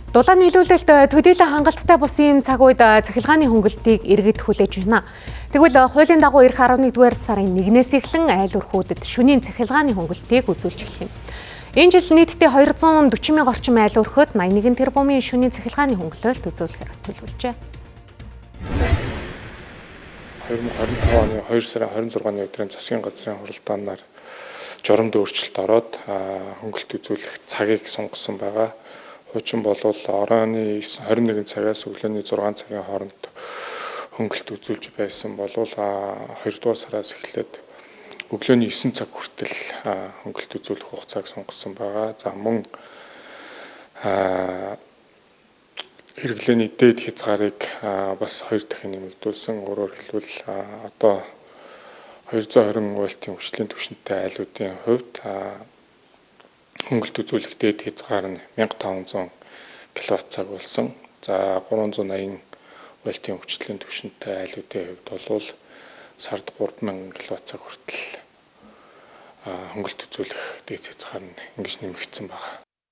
Дулаан нийлүүлэлт төдийлөн хангалттай бус ийм цаг үед цахилгааны хөнгөлөлтийг иргэд хүлээж байна. Тэгвэл хуулийн дагуу эх 11-р сарын 1-ээс эхлэн айл өрхүүдэд шөнийн цахилгааны хөнгөлөлтийг үзүүлж эхэлнэ. Энэ жил нийтдээ 240 мянга орчим айл өрхөд 81 тэрбумын шөнийн цахилгааны хөнгөлөлт үзүүлэхээр төлөвлөжээ. 2025 оны 2 сарын 26-ны өдрийн засгийн газрын хуралдаанаар жоромд өөрчлөлт ороод хөнгөлөлт үзүүлэх цагийг сунгасан байгаа. Хуучин болвол оройны 21 цагаас өглөөний 6 цагийн хооронд хөнгөлөлт үзүүлж байсан болвол 2 дугаар сараас эхлээд өглөөний 9 цаг хүртэл хөнгөлөлт үзүүлэх хугацааг сунгасан байгаа. За мөн хэрэглээний дээд хязгаарыг бас 2 дахин нэмэгдүүлсэн. Өөрөөр хэлбэл одоо 220 вольтын хүчлийн түвшинтэй айлуудын хувьд хөнгөлөлт үзүүлэх дээд хязгаар нь 1500 кВт-цаг болсон. За 380 вольтын хүчлийн түвшинтэй айлуудын хувьд бол сард 3000 кВт-цаг хүртэл хөнгөлөлт үзүүлэх дээд хязгаар нь ингэж нэмэгдсэн байна.